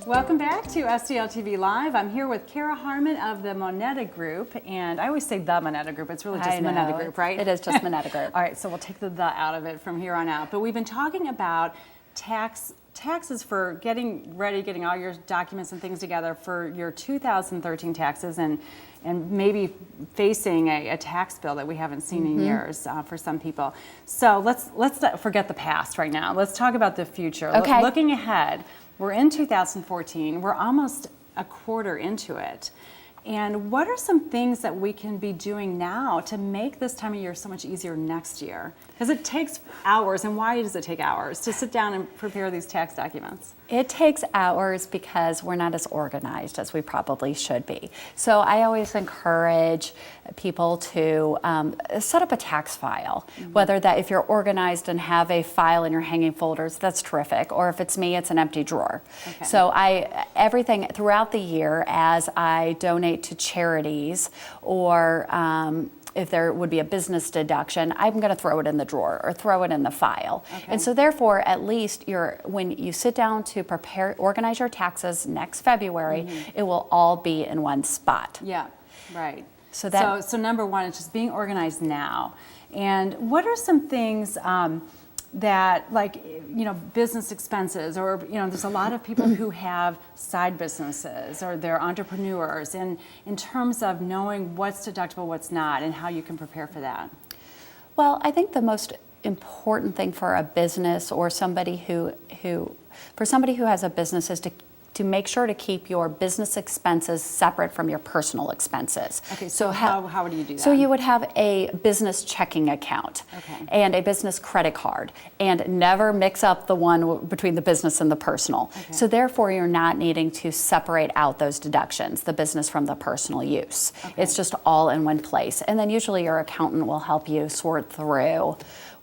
Welcome back to STL TV Live. I'm here with Kara Harmon of the Moneta Group, and I always say the Moneta Group. It's really just Moneta Group, right? It is just Moneta Group. All right, so we'll take the out of it from here on out. But we've been talking about taxes for getting ready, getting all your documents and things together for your 2013 taxes, and maybe facing a tax bill that we haven't seen in years for some people. So let's not forget the past right now. Let's talk about the future. Okay. Looking ahead. We're in 2014, we're almost a quarter into it. And what are some things that we can be doing now to make this time of year so much easier next year? Because it takes hours, and why does it take hours to sit down and prepare these tax documents? It takes hours because we're not as organized as we probably should be. So I always encourage people to set up a tax file, whether that if you're organized and have a file in your hanging folders, that's terrific. Or if it's me, it's an empty drawer. Okay. So everything throughout the year, as I donate to charities or if there would be a business deduction, I'm going to throw it in the drawer or throw it in the file. Okay. And so therefore, at least when you sit down to organize your taxes next February, it will all be in one spot. Yeah, right. So number one is just being organized now. And what are some things that, like, business expenses, or, there's a lot of people who have side businesses or they're entrepreneurs, and in terms of knowing what's deductible, what's not, and how you can prepare for that? Well, I think the most important thing for a business or somebody who has a business is to make sure to keep your business expenses separate from your personal expenses. Okay, so how do you do that? So you would have a business checking account and a business credit card, and never mix up the one between the business and the personal. Okay. So therefore you're not needing to separate out those deductions, the business from the personal use. Okay. It's just all in one place. And then usually your accountant will help you sort through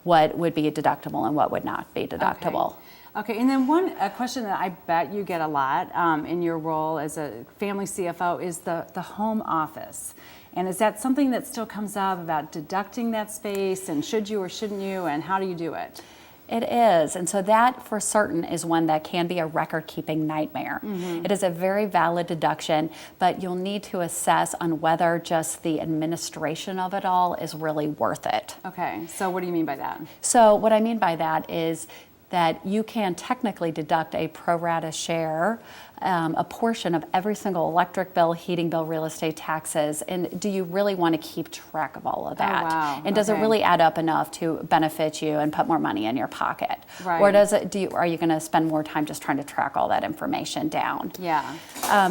what would be deductible and what would not be deductible. Okay, and then a question that I bet you get a lot in your role as a family CFO is the home office. And is that something that still comes up about deducting that space, and should you or shouldn't you, and how do you do it? It is, and so that for certain is one that can be a record-keeping nightmare. It is a very valid deduction, but you'll need to assess on whether just the administration of it all is really worth it. Okay, so what do you mean by that? So what I mean by that is that you can technically deduct a pro rata share, a portion of every single electric bill, heating bill, real estate taxes. And do you really want to keep track of all of that? Oh, wow. And does it really add up enough to benefit you and put more money in your pocket? Right. Or are you going to spend more time just trying to track all that information down? Yeah.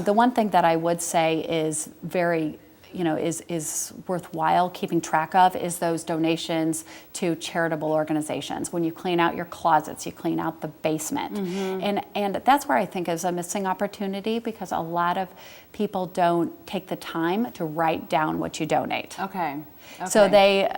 The one thing that I would say is very is worthwhile keeping track of is those donations to charitable organizations. When you clean out your closets, you clean out the basement. And that's where I think is a missing opportunity, because a lot of people don't take the time to write down what you donate. Okay. So they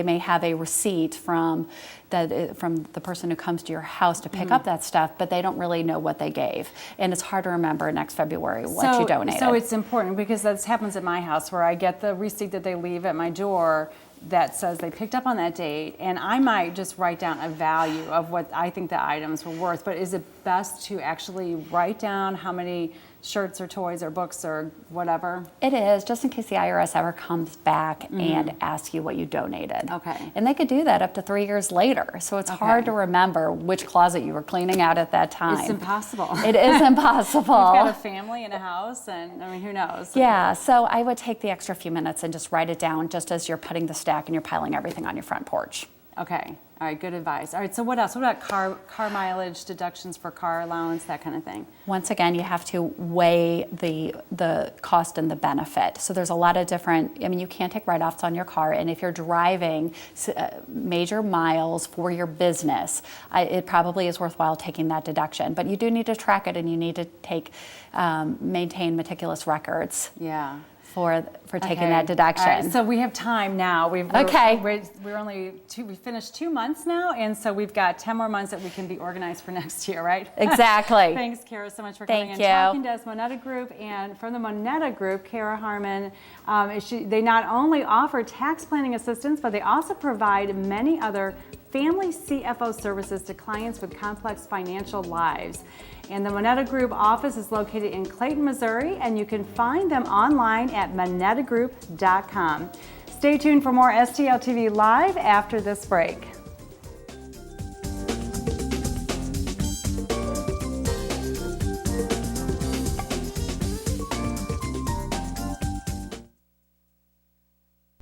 may have a receipt from the person who comes to your house to pick up that stuff, but they don't really know what they gave. And it's hard to remember next February what you donated. So it's important, because that happens at my house, where I get the receipt that they leave at my door that says they picked up on that date, and I might just write down a value of what I think the items were worth. But is it best to actually write down how many shirts or toys or books or whatever? It is, just in case the IRS ever comes back and asks you what you donated. Okay. And they could do that up to 3 years later. So it's hard to remember which closet you were cleaning out at that time. It's impossible. It is impossible. You've got a family and a house, and I mean, who knows? Yeah, so I would take the extra few minutes and just write it down just as you're putting the stack and you're piling everything on your front porch. Okay. All right, good advice. All right, so what else? What about car mileage, deductions for car allowance, that kind of thing? Once again, you have to weigh the cost and the benefit. So there's a lot of different, you can't take write-offs on your car, and if you're driving major miles for your business, it probably is worthwhile taking that deduction. But you do need to track it, and you need to maintain meticulous records. Yeah. for taking Okay. that deduction. All right, so we have time now. Okay. We're only we finished 2 months now, and so we've got 10 more months that we can be organized for next year, right? Exactly. Thanks, Kara, so much for coming Thank and you. talking to us, Moneta Group. And from the Moneta Group, Kara Harmon, they not only offer tax planning assistance, but they also provide many other Family CFO services to clients with complex financial lives. And the Moneta Group office is located in Clayton, Missouri, and you can find them online at monetagroup.com. Stay tuned for more STL TV Live after this break.